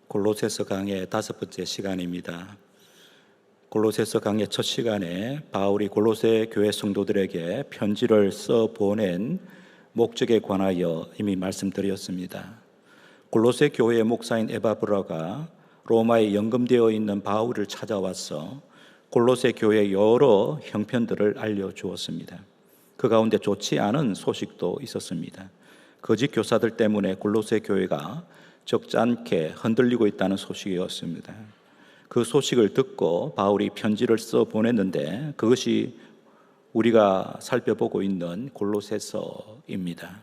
골로새서 강의 5번째 시간입니다. 골로새서 강의 첫 시간에 바울이 골로새 교회 성도들에게 편지를 써 보낸 목적에 관하여 이미 말씀드렸습니다. 골로새 교회의 목사인 에바브라가 로마에 연금되어 있는 바울을 찾아와서 골로새 교회의 여러 형편들을 알려주었습니다. 그 가운데 좋지 않은 소식도 있었습니다. 거짓 교사들 때문에 골로새 교회가 적잖게 흔들리고 있다는 소식이었습니다. 그 소식을 듣고 바울이 편지를 써 보냈는데 그것이 우리가 살펴보고 있는 골로새서입니다.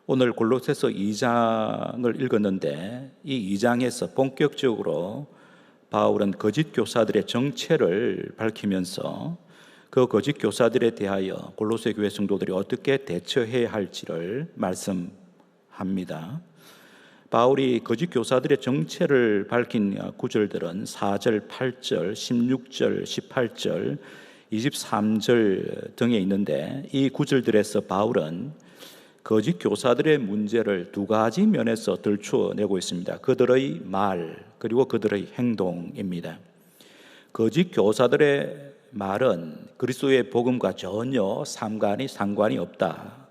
오늘 골로새서 2장을 읽었는데 이 2장에서 본격적으로 바울은 거짓 교사들의 정체를 밝히면서 그 거짓 교사들에 대하여 골로새 교회 성도들이 어떻게 대처해야 할지를 말씀합니다. 바울이 거짓 교사들의 정체를 밝힌 구절들은 4절, 8절, 16절, 18절, 23절 등에 있는데 이 구절들에서 바울은 거짓 교사들의 문제를 두 가지 면에서 들추어내고 있습니다. 그들의 말 그리고 그들의 행동입니다. 거짓 교사들의 말은 그리스도의 복음과 전혀 상관이 없다.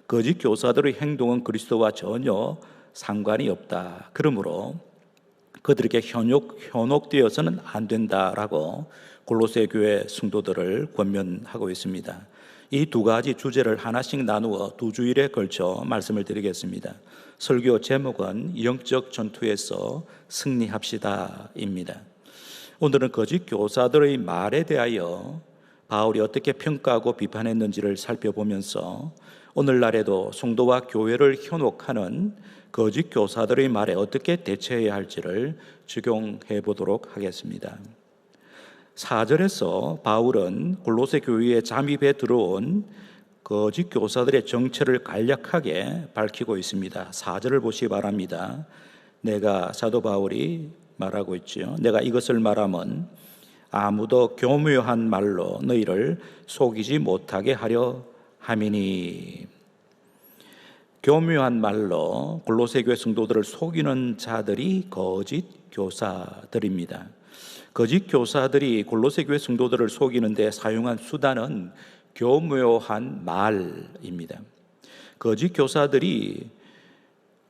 거짓 교사들의 행동은 그리스도와 전혀 상관이 없다. 그러므로 그들에게 현혹되어서는 안 된다라고 골로새 교회 성도들을 권면하고 있습니다. 이 두 가지 주제를 하나씩 나누어 두 주일에 걸쳐 말씀을 드리겠습니다. 설교 제목은 영적 전투에서 승리합시다입니다. 오늘은 거짓 교사들의 말에 대하여 바울이 어떻게 평가하고 비판했는지를 살펴보면서 오늘날에도 성도와 교회를 현혹하는 거짓 교사들의 말에 어떻게 대처해야 할지를 적용해 보도록 하겠습니다. 4절에서 바울은 골로새 교회에 잠입해 들어온 거짓 교사들의 정체를 간략하게 밝히고 있습니다. 4절을 보시기 바랍니다. 내가 사도 바울이 말하고 있죠. 내가 이것을 말하면 아무도 교묘한 말로 너희를 속이지 못하게 하려 함이니. 교묘한 말로 골로새 교회 성도들을 속이는 자들이 거짓 교사들입니다. 거짓 교사들이 골로새 교회 성도들을 속이는데 사용한 수단은 교묘한 말입니다. 거짓 교사들이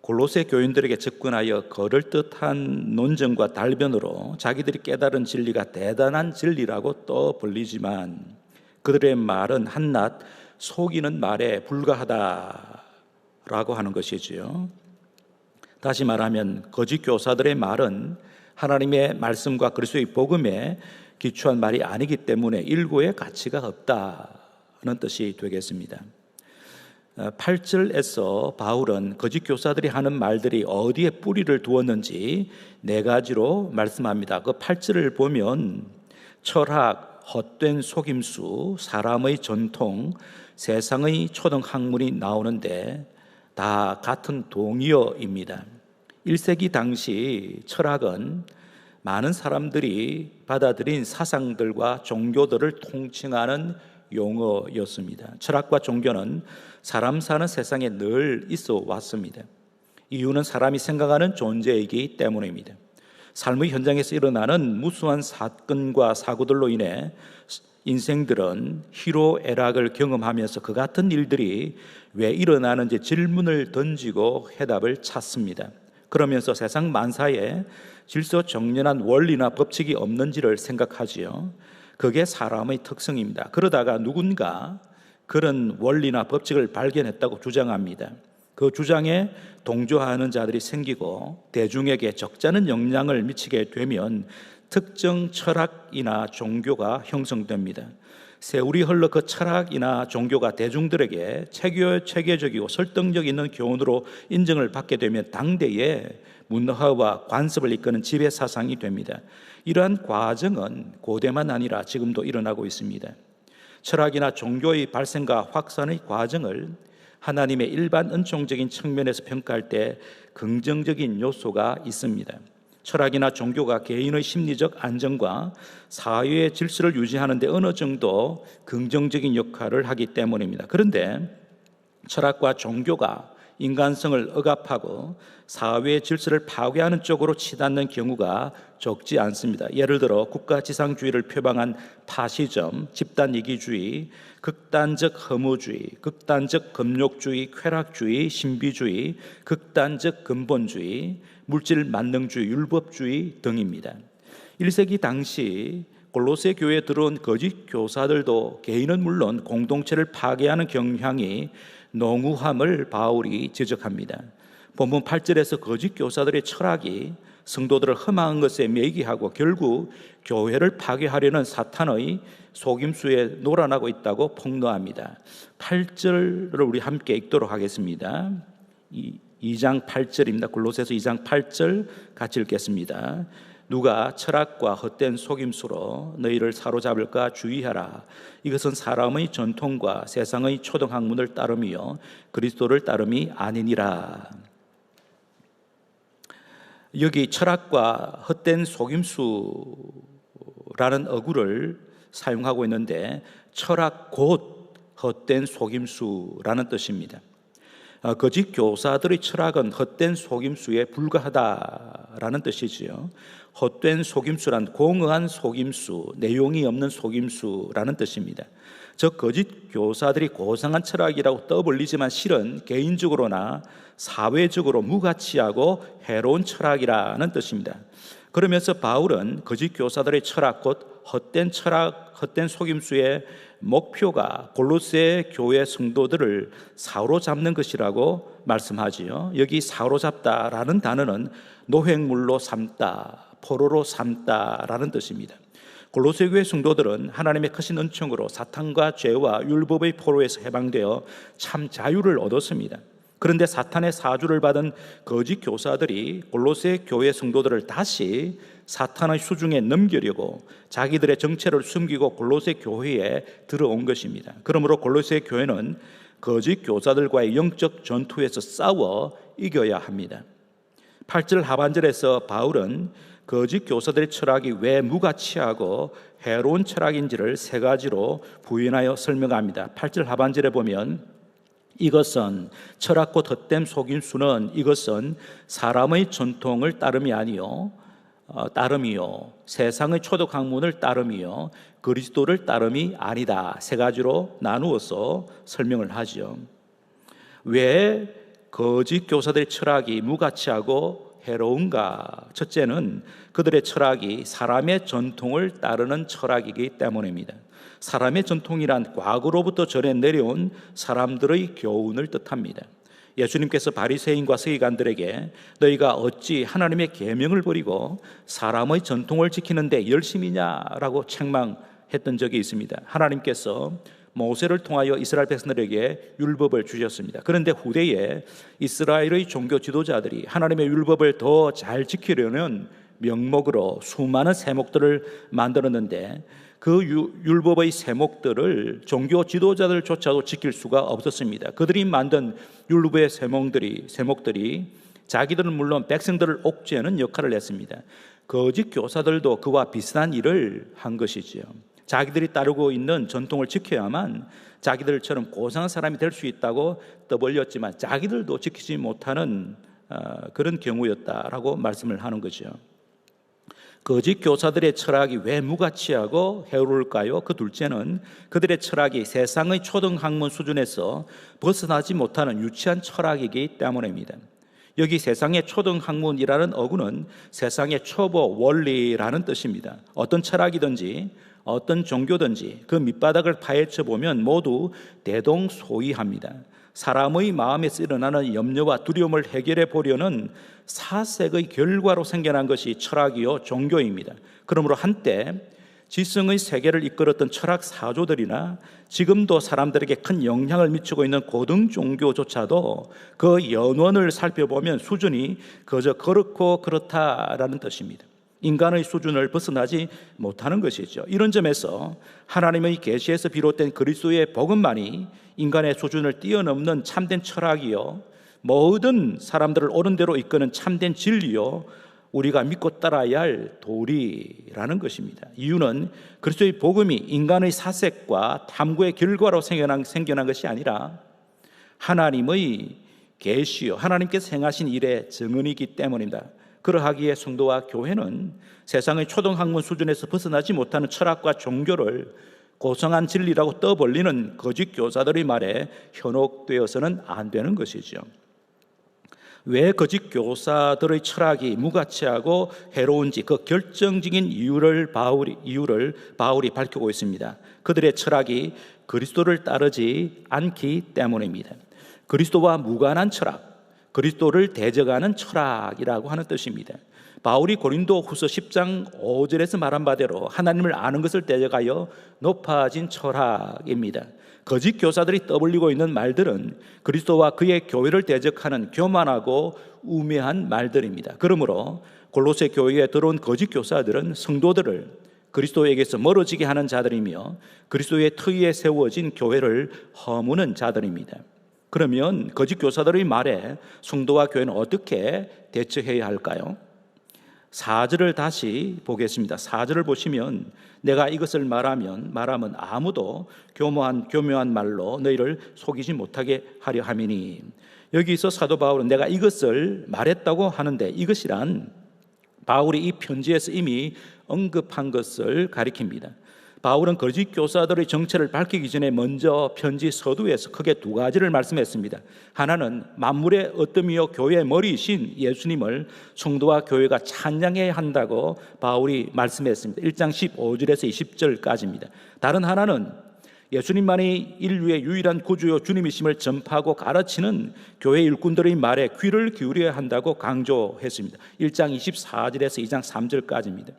골로새 교인들에게 접근하여 그럴듯한 논증과 달변으로 자기들이 깨달은 진리가 대단한 진리라고 떠벌리지만 그들의 말은 한낱 속이는 말에 불과하다라고 하는 것이지요. 다시 말하면 거짓 교사들의 말은 하나님의 말씀과 그리스도의 복음에 기초한 말이 아니기 때문에 일고의 가치가 없다는 뜻이 되겠습니다. 8절에서 바울은 거짓 교사들이 하는 말들이 어디에 뿌리를 두었는지 네 가지로 말씀합니다. 그 8절을 보면 철학, 헛된 속임수, 사람의 전통, 세상의 초등학문이 나오는데 다 같은 동의어입니다. 1세기 당시 철학은 많은 사람들이 받아들인 사상들과 종교들을 통칭하는 용어였습니다. 철학과 종교는 사람 사는 세상에 늘 있어 왔습니다. 이유는 사람이 생각하는 존재이기 때문입니다. 삶의 현장에서 일어나는 무수한 사건과 사고들로 인해 인생들은 희로애락을 경험하면서 그 같은 일들이 왜 일어나는지 질문을 던지고 해답을 찾습니다. 그러면서 세상 만사에 질서정연한 원리나 법칙이 없는지를 생각하지요. 그게 사람의 특성입니다. 그러다가 누군가 그런 원리나 법칙을 발견했다고 주장합니다. 그 주장에 동조하는 자들이 생기고 대중에게 적잖은 영향을 미치게 되면 특정 철학이나 종교가 형성됩니다. 세월이 흘러 그 철학이나 종교가 대중들에게 체계적이고 설득력 있는 교훈으로 인정을 받게 되면 당대의 문화와 관습을 이끄는 지배사상이 됩니다. 이러한 과정은 고대만 아니라 지금도 일어나고 있습니다. 철학이나 종교의 발생과 확산의 과정을 하나님의 일반 은총적인 측면에서 평가할 때 긍정적인 요소가 있습니다. 철학이나 종교가 개인의 심리적 안정과 사회의 질서를 유지하는 데 어느 정도 긍정적인 역할을 하기 때문입니다. 그런데 철학과 종교가 인간성을 억압하고 사회의 질서를 파괴하는 쪽으로 치닫는 경우가 적지 않습니다. 예를 들어 국가지상주의를 표방한 파시즘, 집단이기주의, 극단적 허무주의, 극단적 금욕주의, 쾌락주의, 신비주의, 극단적 근본주의, 물질 만능주의, 율법주의 등입니다. 1세기 당시 골로새 교회에 들어온 거짓 교사들도 개인은 물론 공동체를 파괴하는 경향이 농후함을 바울이 지적합니다. 본문 8절에서 거짓 교사들의 철학이 성도들을 험한 것에 매기하고 결국 교회를 파괴하려는 사탄의 속임수에 놀아나고 있다고 폭로합니다. 8절을 우리 함께 읽도록 하겠습니다. 2장 8절입니다. 골로새서 2장 8절 같이 읽겠습니다. 누가 철학과 헛된 속임수로 너희를 사로잡을까 주의하라. 이것은 사람의 전통과 세상의 초등학문을 따름이요 그리스도를 따름이 아니니라. 여기 철학과 헛된 속임수라는 어구를 사용하고 있는데 철학 곧 헛된 속임수라는 뜻입니다. 거짓 교사들의 철학은 헛된 속임수에 불과하다라는 뜻이지요. 헛된 속임수란 공허한 속임수, 내용이 없는 속임수라는 뜻입니다. 즉 거짓 교사들이 고상한 철학이라고 떠벌리지만 실은 개인적으로나 사회적으로 무가치하고 해로운 철학이라는 뜻입니다. 그러면서 바울은 거짓 교사들의 철학 곧 헛된 철학, 헛된 속임수의 목표가 골로새 교회 성도들을 사로잡는 것이라고 말씀하지요. 여기 사로잡다라는 단어는 노획물로 삼다, 포로로 삼다라는 뜻입니다. 골로새 교회 성도들은 하나님의 크신 은총으로 사탄과 죄와 율법의 포로에서 해방되어 참 자유를 얻었습니다. 그런데 사탄의 사주를 받은 거짓 교사들이 골로새 교회 성도들을 다시 사탄의 수중에 넘기려고 자기들의 정체를 숨기고 골로새 교회에 들어온 것입니다. 그러므로 골로새 교회는 거짓 교사들과의 영적 전투에서 싸워 이겨야 합니다. 8절 하반절에서 바울은 거짓 교사들의 철학이 왜 무가치하고 해로운 철학인지를 세 가지로 부연하여 설명합니다. 8절 하반절에 보면 이것은 철학 곧 헛된 속임수는 이것은 사람의 전통을 따름이 아니요 따름이요 세상의 초독 학문을 따름이요 그리스도를 따름이 아니다. 세 가지로 나누어서 설명을 하죠. 왜 거짓 교사들의 철학이 무가치하고 해로운가? 첫째는 그들의 철학이 사람의 전통을 따르는 철학이기 때문입니다. 사람의 전통이란 과거로부터 전해 내려온 사람들의 교훈을 뜻합니다. 예수님께서 바리새인과 서기관들에게 너희가 어찌 하나님의 계명을 버리고 사람의 전통을 지키는 데 열심이냐라고 책망했던 적이 있습니다. 하나님께서 모세를 통하여 이스라엘 백성들에게 율법을 주셨습니다. 그런데 후대에 이스라엘의 종교 지도자들이 하나님의 율법을 더 잘 지키려는 명목으로 수많은 세목들을 만들었는데 그 율법의 세목들을 종교 지도자들조차도 지킬 수가 없었습니다. 그들이 만든 율법의 세목들이 자기들은 물론 백성들을 옥죄하는 역할을 했습니다. 거짓 교사들도 그와 비슷한 일을 한 것이지요. 자기들이 따르고 있는 전통을 지켜야만 자기들처럼 고상한 사람이 될 수 있다고 떠벌렸지만 자기들도 지키지 못하는 그런 경우였다라고 말씀을 하는 거죠. 거짓 교사들의 철학이 왜 무가치하고 해로울까요? 그 둘째는 그들의 철학이 세상의 초등학문 수준에서 벗어나지 못하는 유치한 철학이기 때문입니다. 여기 세상의 초등학문이라는 어구는 세상의 초보 원리라는 뜻입니다. 어떤 철학이든지 어떤 종교든지 그 밑바닥을 파헤쳐 보면 모두 대동소이합니다. 사람의 마음에서 일어나는 염려와 두려움을 해결해 보려는 사색의 결과로 생겨난 것이 철학이요 종교입니다. 그러므로 한때 지성의 세계를 이끌었던 철학 사조들이나 지금도 사람들에게 큰 영향을 미치고 있는 고등 종교조차도 그 연원을 살펴보면 수준이 그저 그렇고 그렇다라는 뜻입니다. 인간의 수준을 벗어나지 못하는 것이죠. 이런 점에서 하나님의 계시에서 비롯된 그리스도의 복음만이 인간의 수준을 뛰어넘는 참된 철학이요 모든 사람들을 옳은 대로 이끄는 참된 진리요 우리가 믿고 따라야 할 도리라는 것입니다. 이유는 그리스도의 복음이 인간의 사색과 탐구의 결과로 생겨난 것이 아니라 하나님의 계시요 하나님께서 행하신 일의 증언이기 때문입니다. 그러하기에 성도와 교회는 세상의 초등학문 수준에서 벗어나지 못하는 철학과 종교를 고상한 진리라고 떠벌리는 거짓 교사들의 말에 현혹되어서는 안 되는 것이죠. 왜 거짓 교사들의 철학이 무가치하고 해로운지 그 결정적인 이유를 바울이 밝히고 있습니다. 그들의 철학이 그리스도를 따르지 않기 때문입니다. 그리스도와 무관한 철학, 그리스도를 대적하는 철학이라고 하는 뜻입니다. 바울이 고린도후서 10장 5절에서 말한 바대로 하나님을 아는 것을 대적하여 높아진 철학입니다. 거짓 교사들이 떠벌리고 있는 말들은 그리스도와 그의 교회를 대적하는 교만하고 우매한 말들입니다. 그러므로 골로새 교회에 들어온 거짓 교사들은 성도들을 그리스도에게서 멀어지게 하는 자들이며 그리스도의 터위에 세워진 교회를 허무는 자들입니다. 그러면 거짓 교사들의 말에 성도와 교회는 어떻게 대처해야 할까요? 4절을 다시 보겠습니다. 4절을 보시면 내가 이것을 말하면 아무도 교묘한 말로 너희를 속이지 못하게 하려 함이니. 여기서 사도 바울은 내가 이것을 말했다고 하는데 이것이란 바울이 이 편지에서 이미 언급한 것을 가리킵니다. 바울은 거짓 교사들의 정체를 밝히기 전에 먼저 편지 서두에서 크게 두 가지를 말씀했습니다. 하나는 만물의 어뜸이요 교회의 머리이신 예수님을 성도와 교회가 찬양해야 한다고 바울이 말씀했습니다. 1장 15절에서 20절까지입니다. 다른 하나는 예수님만이 인류의 유일한 구주요 주님이심을 전파하고 가르치는 교회 일꾼들의 말에 귀를 기울여야 한다고 강조했습니다. 1장 24절에서 2장 3절까지입니다.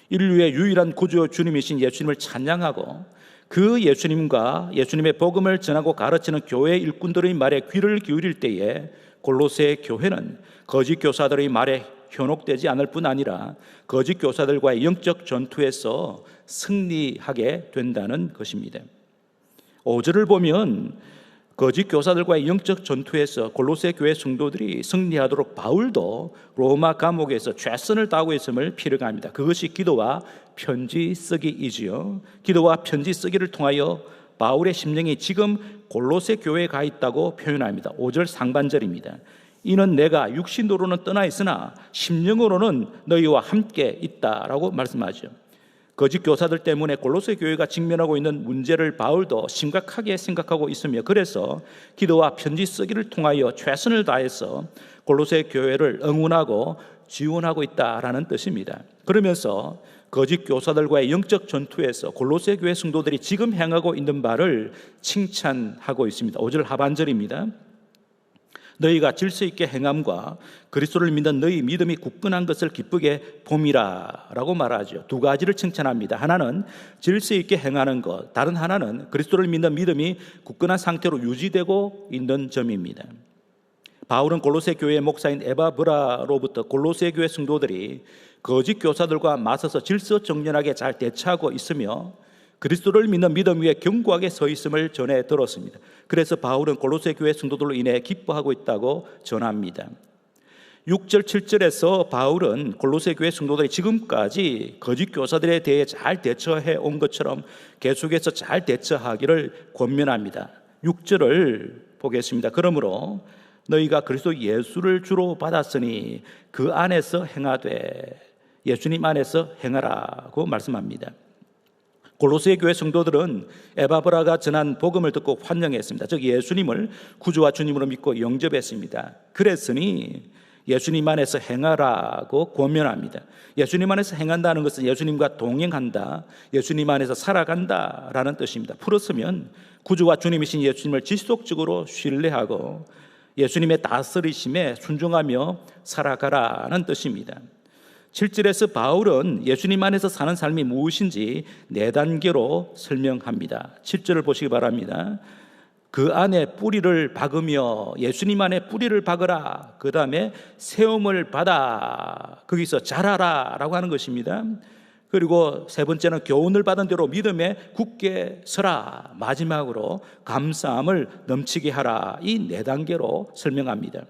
인류의 유일한 구주 주님이신 예수님을 찬양하고 그 예수님과 예수님의 복음을 전하고 가르치는 교회 일꾼들의 말에 귀를 기울일 때에 골로새 교회는 거짓 교사들의 말에 현혹되지 않을 뿐 아니라 거짓 교사들과의 영적 전투에서 승리하게 된다는 것입니다. 5절을 보면 거짓 교사들과의 영적 전투에서 골로새 교회 성도들이 승리하도록 바울도 로마 감옥에서 최선을 다하고 있음을 필요합니다. 그것이 기도와 편지 쓰기이지요. 기도와 편지 쓰기를 통하여 바울의 심령이 지금 골로새 교회에 가 있다고 표현합니다. 5절 상반절입니다. 이는 내가 육신으로는 떠나 있으나 심령으로는 너희와 함께 있다라고 말씀하죠. 거짓 교사들 때문에 골로새 교회가 직면하고 있는 문제를 바울도 심각하게 생각하고 있으며 그래서 기도와 편지 쓰기를 통하여 최선을 다해서 골로새 교회를 응원하고 지원하고 있다라는 뜻입니다. 그러면서 거짓 교사들과의 영적 전투에서 골로새 교회 성도들이 지금 행하고 있는 바를 칭찬하고 있습니다. 5절 하반절입니다. 너희가 질서 있게 행함과 그리스도를 믿는 너희 믿음이 굳건한 것을 기쁘게 봄이라라고 말하죠. 두 가지를 칭찬합니다. 하나는 질서 있게 행하는 것, 다른 하나는 그리스도를 믿는 믿음이 굳건한 상태로 유지되고 있는 점입니다. 바울은 골로새 교회의 목사인 에바브라로부터 골로새 교회 성도들이 거짓 교사들과 맞서서 질서정연하게 잘 대처하고 있으며 그리스도를 믿는 믿음 위에 견고하게 서 있음을 전해 들었습니다. 그래서 바울은 골로새 교회 성도들로 인해 기뻐하고 있다고 전합니다. 6절 7절에서 바울은 골로새 교회 성도들이 지금까지 거짓 교사들에 대해 잘 대처해 온 것처럼 계속해서 잘 대처하기를 권면합니다. 6절을 보겠습니다. 그러므로 너희가 그리스도 예수를 주로 받았으니 그 안에서 행하되 예수님 안에서 행하라고 말씀합니다. 골로새 교회 성도들은 에바브라가 전한 복음을 듣고 환영했습니다. 즉 예수님을 구주와 주님으로 믿고 영접했습니다. 그랬으니 예수님 안에서 행하라고 권면합니다. 예수님 안에서 행한다는 것은 예수님과 동행한다, 예수님 안에서 살아간다라는 뜻입니다. 풀었으면 구주와 주님이신 예수님을 지속적으로 신뢰하고 예수님의 다스리심에 순종하며 살아가라는 뜻입니다. 7절에서 바울은 예수님 안에서 사는 삶이 무엇인지 4단계로 설명합니다. 7절을 보시기 바랍니다. 그 안에 뿌리를 박으며 예수님 안에 뿌리를 박으라. 그 다음에 세움을 받아 거기서 자라라 라고 하는 것입니다. 그리고 세 번째는 교훈을 받은 대로 믿음에 굳게 서라. 마지막으로 감사함을 넘치게 하라. 이 4단계로 설명합니다.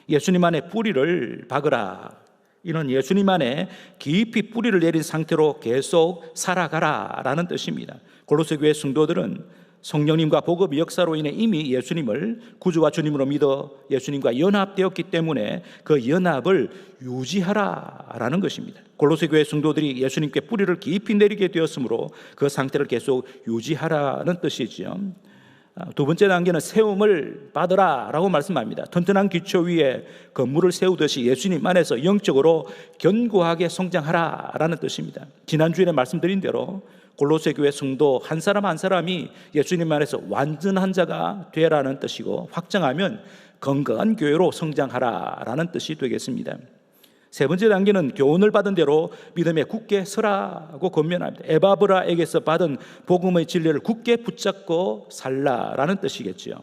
예수님 안에 뿌리를 박으라. 이는 예수님 안에 깊이 뿌리를 내린 상태로 계속 살아가라라는 뜻입니다. 골로새 교회 성도들은 성령님과 복음의 역사로 인해 이미 예수님을 구주와 주님으로 믿어 예수님과 연합되었기 때문에 그 연합을 유지하라라는 것입니다. 골로새 교회 성도들이 예수님께 뿌리를 깊이 내리게 되었으므로 그 상태를 계속 유지하라는 뜻이지요. 두 번째 단계는 세움을 받으라라고 말씀합니다. 튼튼한 기초 위에 건물을 세우듯이 예수님 안에서 영적으로 견고하게 성장하라라는 뜻입니다. 지난주에 말씀드린 대로 골로새 교회 성도 한 사람 한 사람이 예수님 안에서 완전한 자가 되라는 뜻이고, 확정하면 건강한 교회로 성장하라라는 뜻이 되겠습니다. 세 번째 단계는 교훈을 받은 대로 믿음에 굳게 서라고 권면합니다. 에바브라에게서 받은 복음의 진리를 굳게 붙잡고 살라라는 뜻이겠지요.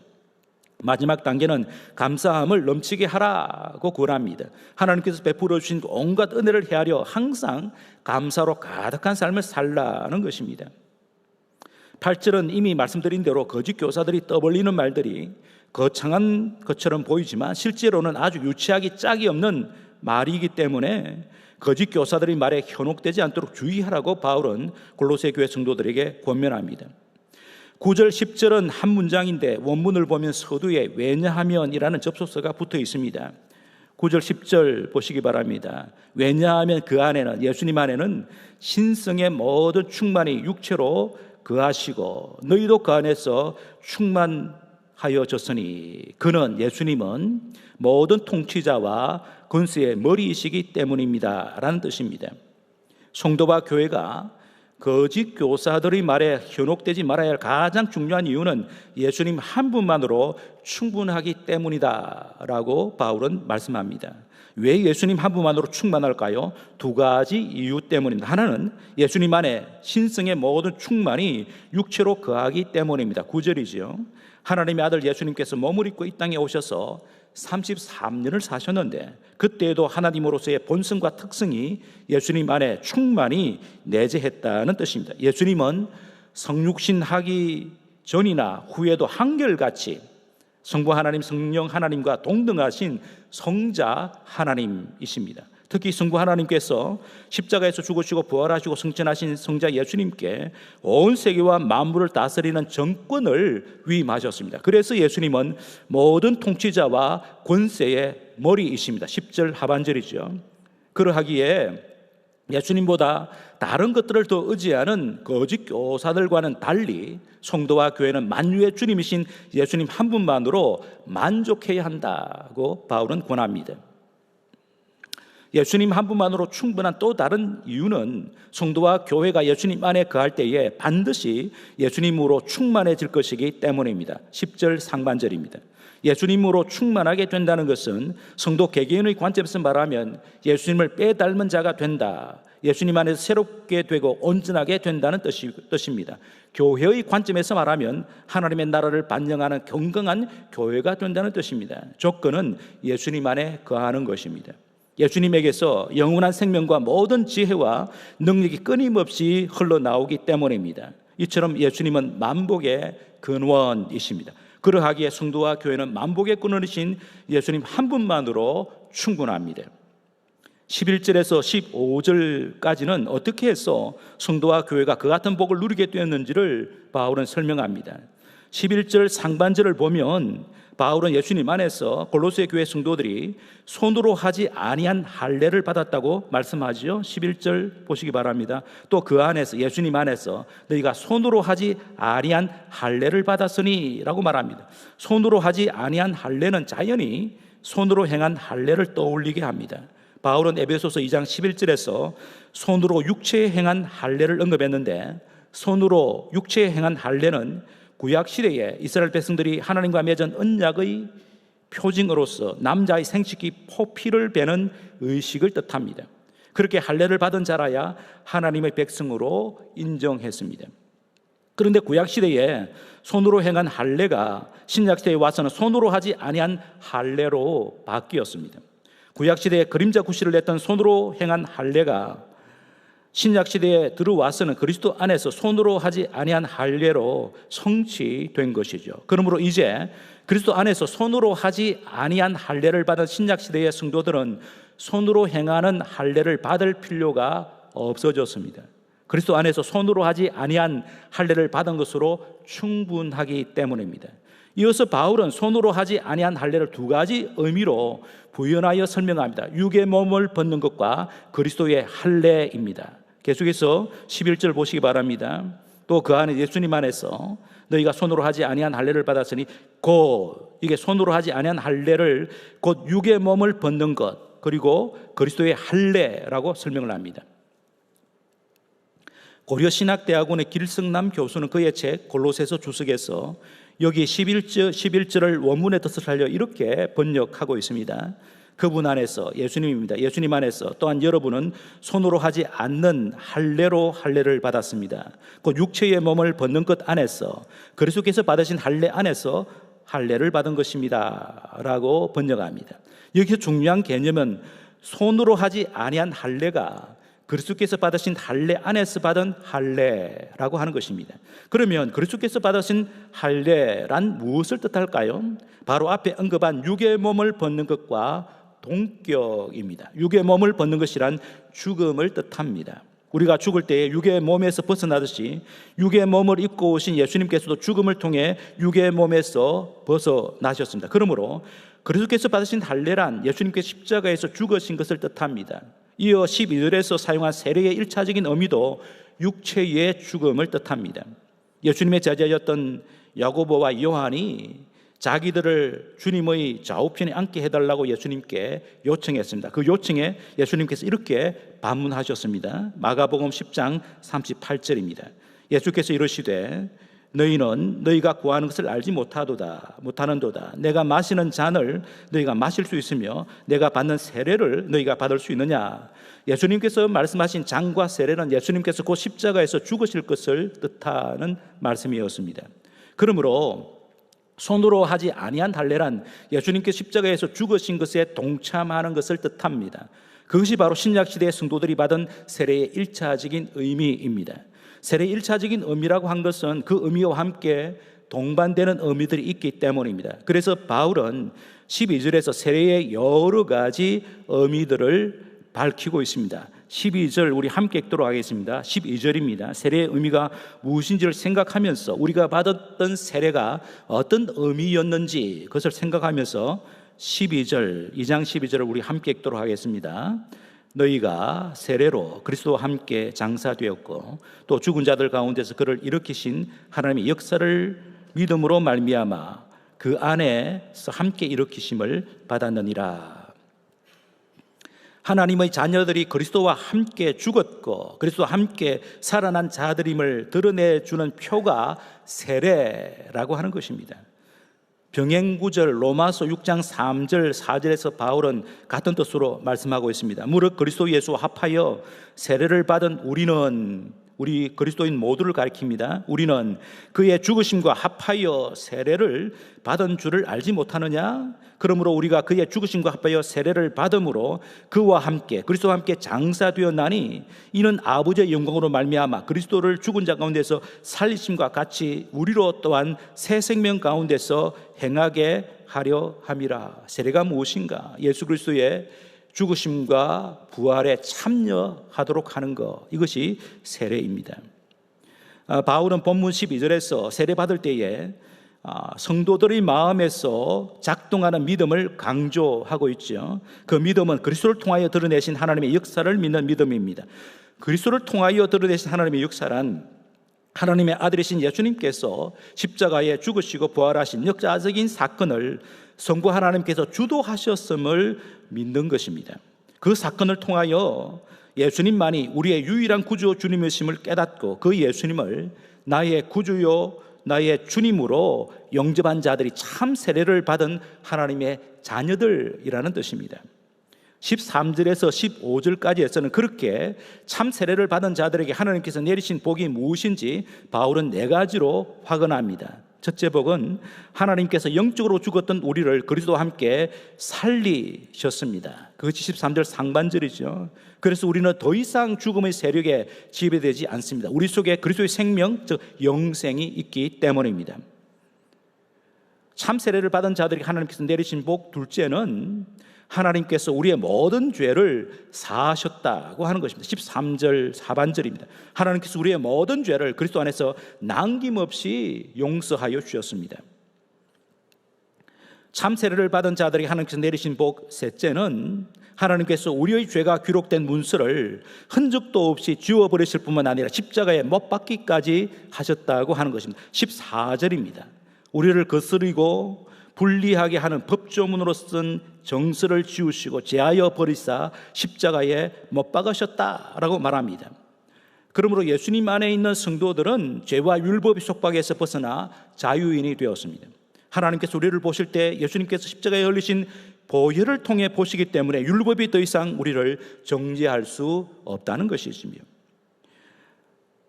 마지막 단계는 감사함을 넘치게 하라고 권합니다. 하나님께서 베풀어 주신 온갖 은혜를 헤아려 항상 감사로 가득한 삶을 살라는 것입니다. 8절은 이미 말씀드린 대로 거짓 교사들이 떠벌리는 말들이 거창한 것처럼 보이지만 실제로는 아주 유치하기 짝이 없는 말이기 때문에 거짓 교사들의 말에 현혹되지 않도록 주의하라고 바울은 골로새 교회 성도들에게 권면합니다. 9절 10절은 한 문장인데 원문을 보면 서두에 왜냐하면이라는 접속사가 붙어 있습니다. 9절 10절 보시기 바랍니다. 왜냐하면 그 안에는, 예수님 안에는 신성의 모든 충만이 육체로 거하시고 너희도 그 안에서 충만하여졌으니 그는, 예수님은 모든 통치자와 권세의 머리이시기 때문입니다 라는 뜻입니다. 성도와 교회가 거짓 교사들의 말에 현혹되지 말아야 할 가장 중요한 이유는 예수님 한 분만으로 충분하기 때문이다 라고 바울은 말씀합니다. 왜 예수님 한 분만으로 충만할까요? 두 가지 이유 때문입니다. 하나는 예수님 안에 신성의 모든 충만이 육체로 거하기 때문입니다. 9절이지요. 하나님의 아들 예수님께서 몸을 입고 이 땅에 오셔서 33년을 사셨는데 그때에도 하나님으로서의 본성과 특성이 예수님 안에 충만히 내재했다는 뜻입니다. 예수님은 성육신하기 전이나 후에도 한결같이 성부 하나님, 성령 하나님과 동등하신 성자 하나님이십니다. 특히 성부 하나님께서 십자가에서 죽으시고 부활하시고 승천하신 성자 예수님께 온 세계와 만물을 다스리는 정권을 위임하셨습니다. 그래서 예수님은 모든 통치자와 권세의 머리이십니다. 10절 하반절이죠. 그러하기에 예수님보다 다른 것들을 더 의지하는 거짓 교사들과는 달리 성도와 교회는 만유의 주님이신 예수님 한 분만으로 만족해야 한다고 바울은 권합니다. 예수님 한 분만으로 충분한 또 다른 이유는 성도와 교회가 예수님 안에 거할 때에 반드시 예수님으로 충만해질 것이기 때문입니다. 10절 상반절입니다. 예수님으로 충만하게 된다는 것은 성도 개개인의 관점에서 말하면 예수님을 빼닮은 자가 된다, 예수님 안에서 새롭게 되고 온전하게 된다는 뜻입니다. 교회의 관점에서 말하면 하나님의 나라를 반영하는 경건한 교회가 된다는 뜻입니다. 조건은 예수님 안에 거하는 것입니다. 예수님에게서 영원한 생명과 모든 지혜와 능력이 끊임없이 흘러나오기 때문입니다. 이처럼 예수님은 만복의 근원이십니다. 그러하기에 성도와 교회는 만복의 근원이신 예수님 한 분만으로 충분합니다. 11절에서 15절까지는 어떻게 해서 성도와 교회가 그 같은 복을 누리게 되었는지를 바울은 설명합니다. 11절 상반절을 보면 바울은 예수님 안에서 골로새 교회 성도들이 손으로 하지 아니한 할례를 받았다고 말씀하지요. 11절 보시기 바랍니다. 또 그 안에서, 예수님 안에서 너희가 손으로 하지 아니한 할례를 받았으니 라고 말합니다. 손으로 하지 아니한 할례는 자연히 손으로 행한 할례를 떠올리게 합니다. 바울은 에베소서 2장 11절에서 손으로 육체에 행한 할례를 언급했는데, 손으로 육체에 행한 할례는 구약 시대에 이스라엘 백성들이 하나님과 맺은 언약의 표징으로서 남자의 생식기 포피를 베는 의식을 뜻합니다. 그렇게 할례를 받은 자라야 하나님의 백성으로 인정했습니다. 그런데 구약 시대에 손으로 행한 할례가 신약 시대에 와서는 손으로 하지 아니한 할례로 바뀌었습니다. 구약 시대에 그림자 구실을 냈던 손으로 행한 할례가 신약 시대에 들어와서는 그리스도 안에서 손으로 하지 아니한 할례로 성취된 것이죠. 그러므로 이제 그리스도 안에서 손으로 하지 아니한 할례를 받은 신약 시대의 성도들은 손으로 행하는 할례를 받을 필요가 없어졌습니다. 그리스도 안에서 손으로 하지 아니한 할례를 받은 것으로 충분하기 때문입니다. 이어서 바울은 손으로 하지 아니한 할례를 두 가지 의미로 부연하여 설명합니다. 육의 몸을 벗는 것과 그리스도의 할례입니다. 계속해서 11절 보시기 바랍니다. 또 그 안에 예수님 안에서 너희가 손으로 하지 아니한 할례를 받았으니 곧, 이게 손으로 하지 아니한 할례를 곧 육의 몸을 벗는 것, 그리고 그리스도의 할례라고 설명을 합니다. 고려신학대학원의 길승남 교수는 그의 책 골로새서 주석에서 여기 11절을 원문의 뜻을 살려 이렇게 번역하고 있습니다. 그분 안에서, 예수님입니다. 예수님 안에서 또한 여러분은 손으로 하지 않는 할례로 할례를 받았습니다. 그 육체의 몸을 벗는 것 안에서, 그리스도께서 받으신 할례 안에서 할례를 받은 것입니다 라고 번역합니다. 여기서 중요한 개념은 손으로 하지 아니한 할례가 그리스도께서 받으신 할례 안에서 받은 할례라고 하는 것입니다. 그러면 그리스도께서 받으신 할례란 무엇을 뜻할까요? 바로 앞에 언급한 육의 몸을 벗는 것과 동격입니다. 육의 몸을 벗는 것이란 죽음을 뜻합니다. 우리가 죽을 때에 육의 몸에서 벗어나듯이 육의 몸을 입고 오신 예수님께서도 죽음을 통해 육의 몸에서 벗어나셨습니다. 그러므로 그리스도께서 받으신 할례란 예수님께서 십자가에서 죽으신 것을 뜻합니다. 이어 12절에서 사용한 세례의 1차적인 의미도 육체의 죽음을 뜻합니다. 예수님의 제자였던 야고보와 요한이 자기들을 주님의 좌우편에 앉게 해달라고 예수님께 요청했습니다. 그 요청에 예수님께서 이렇게 반문하셨습니다. 마가복음 10장 38절입니다. 예수께서 이르시되 너희는 너희가 구하는 것을 알지 못하는도다. 내가 마시는 잔을 너희가 마실 수 있으며 내가 받는 세례를 너희가 받을 수 있느냐. 예수님께서 말씀하신 잔과 세례는 예수님께서 곧 십자가에서 죽으실 것을 뜻하는 말씀이었습니다. 그러므로 손으로 하지 아니한 할례란 예수님께서 십자가에서 죽으신 것에 동참하는 것을 뜻합니다. 그것이 바로 신약시대의 성도들이 받은 세례의 1차적인 의미입니다. 세례의 1차적인 의미라고 한 것은 그 의미와 함께 동반되는 의미들이 있기 때문입니다. 그래서 바울은 12절에서 세례의 여러 가지 의미들을 밝히고 있습니다. 12절 우리 함께 읽도록 하겠습니다. 12절입니다. 세례의 의미가 무엇인지를 생각하면서 우리가 받았던 세례가 어떤 의미였는지 그것을 생각하면서 12절, 2장 12절을 우리 함께 읽도록 하겠습니다. 너희가 세례로 그리스도와 함께 장사되었고 또 죽은 자들 가운데서 그를 일으키신 하나님의 역사를 믿음으로 말미암아 그 안에서 함께 일으키심을 받았느니라. 하나님의 자녀들이 그리스도와 함께 죽었고 그리스도와 함께 살아난 자들임을 드러내주는 표가 세례라고 하는 것입니다. 병행구절 로마서 6장 3절 4절에서 바울은 같은 뜻으로 말씀하고 있습니다. 무릇 그리스도 예수와 합하여 세례를 받은 우리 그리스도인 모두를 가리킵니다. 우리는 그의 죽으심과 합하여 세례를 받은 줄을 알지 못하느냐? 그러므로 우리가 그의 죽으심과 합하여 세례를 받음으로 그와 함께 그리스도와 함께 장사되었나니 이는 아버지의 영광으로 말미암아 그리스도를 죽은 자 가운데서 살리심과 같이 우리로 또한 새 생명 가운데서 행하게 하려 함이라. 세례가 무엇인가? 예수 그리스도의 죽으심과 부활에 참여하도록 하는 것, 이것이 세례입니다. 바울은 본문 12절에서 세례 받을 때에 성도들의 마음에서 작동하는 믿음을 강조하고 있죠. 그 믿음은 그리스도를 통하여 드러내신 하나님의 역사를 믿는 믿음입니다. 그리스도를 통하여 드러내신 하나님의 역사란 하나님의 아들이신 예수님께서 십자가에 죽으시고 부활하신 역사적인 사건을 성부 하나님께서 주도하셨음을 믿는 것입니다. 그 사건을 통하여 예수님만이 우리의 유일한 구주 주님이심을 깨닫고 그 예수님을 나의 구주요 나의 주님으로 영접한 자들이 참 세례를 받은 하나님의 자녀들이라는 뜻입니다. 13절에서 15절까지에서는 그렇게 참 세례를 받은 자들에게 하나님께서 내리신 복이 무엇인지 바울은 네 가지로 확언합니다. 첫째 복은 하나님께서 영적으로 죽었던 우리를 그리스도와 함께 살리셨습니다. 그것이 13절 상반절이죠. 그래서 우리는 더 이상 죽음의 세력에 지배되지 않습니다. 우리 속에 그리스도의 생명, 즉 영생이 있기 때문입니다. 참 세례를 받은 자들에게 하나님께서 내리신 복, 둘째는 하나님께서 우리의 모든 죄를 사하셨다고 하는 것입니다. 13절 하반절입니다. 하나님께서 우리의 모든 죄를 그리스도 안에서 남김없이 용서하여 주셨습니다. 참 세례를 받은 자들에게 하나님께서 내리신 복 셋째는 하나님께서 우리의 죄가 기록된 문서를 흔적도 없이 지워버리실 뿐만 아니라 십자가에 못 박기까지 하셨다고 하는 것입니다. 14절입니다. 우리를 거스리고 불리하게 하는 법조문으로 쓴 정서를 지우시고 제하여 버리사 십자가에 못 박으셨다라고 말합니다. 그러므로 예수님 안에 있는 성도들은 죄와 율법의 속박에서 벗어나 자유인이 되었습니다. 하나님께서 우리를 보실 때 예수님께서 십자가에 흘리신 보혈을 통해 보시기 때문에 율법이 더 이상 우리를 정죄할 수 없다는 것이지요.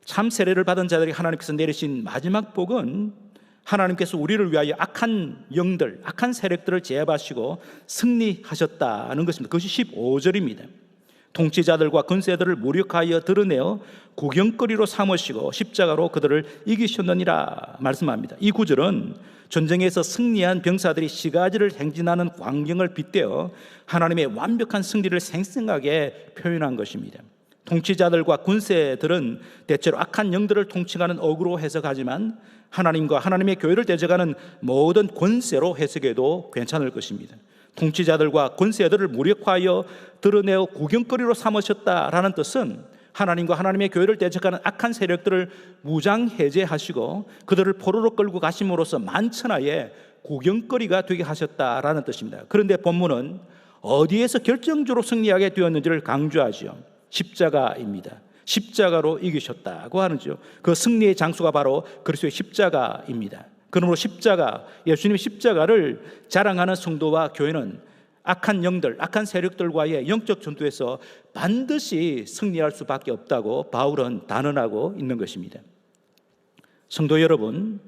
참 세례를 받은 자들이 하나님께서 내리신 마지막 복은 하나님께서 우리를 위하여 악한 영들, 악한 세력들을 제압하시고 승리하셨다는 것입니다. 그것이 15절입니다. 통치자들과 권세들을 무력하여 드러내어 구경거리로 삼으시고 십자가로 그들을 이기셨느니라 말씀합니다. 이 구절은 전쟁에서 승리한 병사들이 시가지를 행진하는 광경을 빗대어 하나님의 완벽한 승리를 생생하게 표현한 것입니다. 통치자들과 군세들은 대체로 악한 영들을 통치하는 어구로 해석하지만 하나님과 하나님의 교회를 대적하는 모든 권세로 해석해도 괜찮을 것입니다. 통치자들과 권세들을 무력화하여 드러내어 구경거리로 삼으셨다라는 뜻은 하나님과 하나님의 교회를 대적하는 악한 세력들을 무장 해제하시고 그들을 포로로 끌고 가심으로써 만천하에 구경거리가 되게 하셨다라는 뜻입니다. 그런데 본문은 어디에서 결정적으로 승리하게 되었는지를 강조하죠. 십자가입니다. 십자가로 이기셨다고 하는죠. 그 승리의 장소가 바로 그리스도의 십자가입니다. 그러므로 십자가, 예수님의 십자가를 자랑하는 성도와 교회는 악한 영들, 악한 세력들과의 영적 전투에서 반드시 승리할 수밖에 없다고 바울은 단언하고 있는 것입니다. 성도 여러분,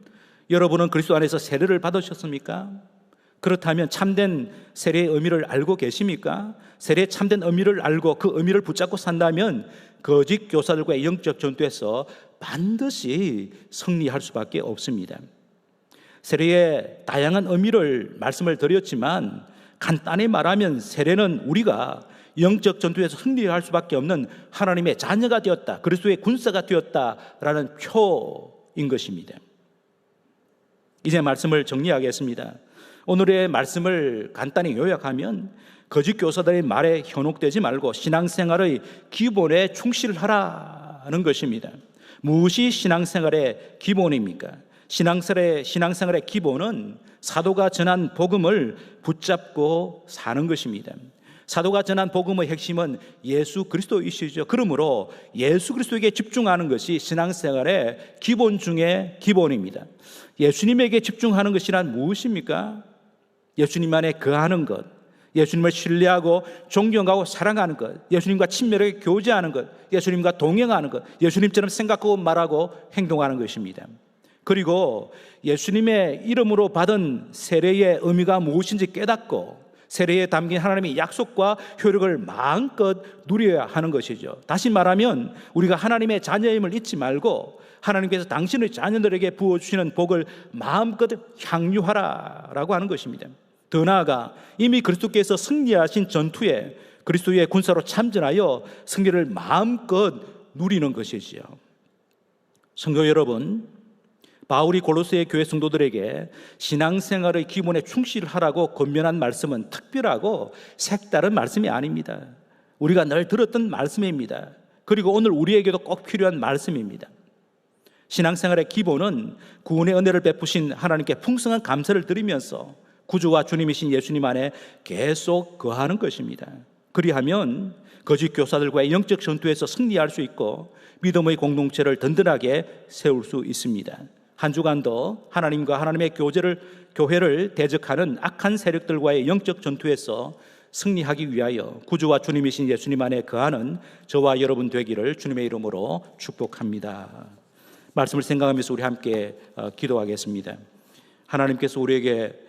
여러분은 그리스도 안에서 세례를 받으셨습니까? 그렇다면 참된 세례의 의미를 알고 계십니까? 세례의 참된 의미를 알고 그 의미를 붙잡고 산다면 거짓 교사들과의 영적 전투에서 반드시 승리할 수밖에 없습니다. 세례의 다양한 의미를 말씀을 드렸지만 간단히 말하면 세례는 우리가 영적 전투에서 승리할 수밖에 없는 하나님의 자녀가 되었다, 그리스도의 군사가 되었다라는 표인 것입니다. 이제 말씀을 정리하겠습니다. 오늘의 말씀을 간단히 요약하면 거짓 교사들의 말에 현혹되지 말고 신앙생활의 기본에 충실하라는 것입니다. 무엇이 신앙생활의 기본입니까? 신앙생활의 기본은 사도가 전한 복음을 붙잡고 사는 것입니다. 사도가 전한 복음의 핵심은 예수 그리스도이시죠. 그러므로 예수 그리스도에게 집중하는 것이 신앙생활의 기본 중에 기본입니다. 예수님에게 집중하는 것이란 무엇입니까? 예수님 안에 거하는 것, 예수님을 신뢰하고 존경하고 사랑하는 것, 예수님과 친밀하게 교제하는 것, 예수님과 동행하는 것, 예수님처럼 생각하고 말하고 행동하는 것입니다. 그리고 예수님의 이름으로 받은 세례의 의미가 무엇인지 깨닫고 세례에 담긴 하나님의 약속과 효력을 마음껏 누려야 하는 것이죠. 다시 말하면 우리가 하나님의 자녀임을 잊지 말고 하나님께서 당신의 자녀들에게 부어주시는 복을 마음껏 향유하라라고 하는 것입니다. 더 나아가 이미 그리스도께서 승리하신 전투에 그리스도의 군사로 참전하여 승리를 마음껏 누리는 것이지요. 성도 여러분, 바울이 골로새 교회 성도들에게 신앙생활의 기본에 충실하라고 권면한 말씀은 특별하고 색다른 말씀이 아닙니다. 우리가 늘 들었던 말씀입니다. 그리고 오늘 우리에게도 꼭 필요한 말씀입니다. 신앙생활의 기본은 구원의 은혜를 베푸신 하나님께 풍성한 감사를 드리면서 구주와 주님이신 예수님 안에 계속 거하는 것입니다. 그리하면 거짓 교사들과의 영적 전투에서 승리할 수 있고 믿음의 공동체를 든든하게 세울 수 있습니다. 한 주간도 하나님과 하나님의 교회를 대적하는 악한 세력들과의 영적 전투에서 승리하기 위하여 구주와 주님이신 예수님 안에 거하는 저와 여러분 되기를 주님의 이름으로 축복합니다. 말씀을 생각하면서 우리 함께 기도하겠습니다. 하나님께서 우리에게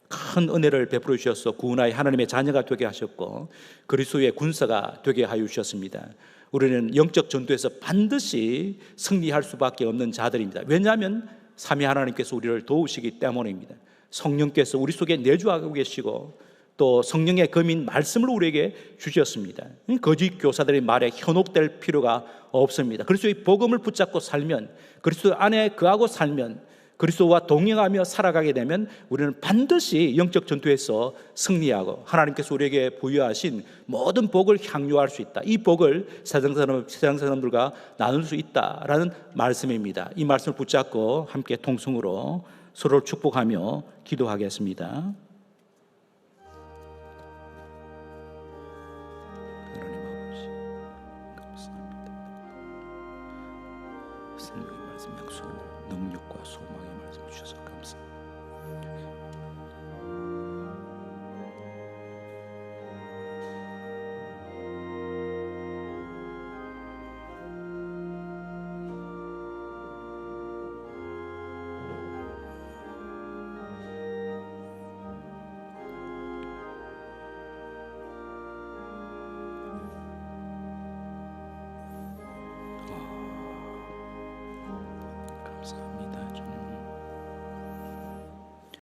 큰 은혜를 베풀어 주셔서 구원하여 하나님의 자녀가 되게 하셨고 그리스도의 군사가 되게 하여 주셨습니다. 우리는 영적 전투에서 반드시 승리할 수밖에 없는 자들입니다. 왜냐하면 삼위 하나님께서 우리를 도우시기 때문입니다. 성령께서 우리 속에 내주하고 계시고 또 성령의 검인 말씀을 우리에게 주셨습니다. 거짓 교사들의 말에 현혹될 필요가 없습니다. 그리스도의 복음을 붙잡고 살면, 그리스도 안에 거하고 살면, 그리스도와 동행하며 살아가게 되면 우리는 반드시 영적 전투에서 승리하고 하나님께서 우리에게 부여하신 모든 복을 향유할 수 있다. 이 복을 세상 사람들과 나눌 수 있다라는 말씀입니다. 이 말씀을 붙잡고 함께 통성으로 서로를 축복하며 기도하겠습니다. 능력과 소망의 말씀 주셔서 감사합니다.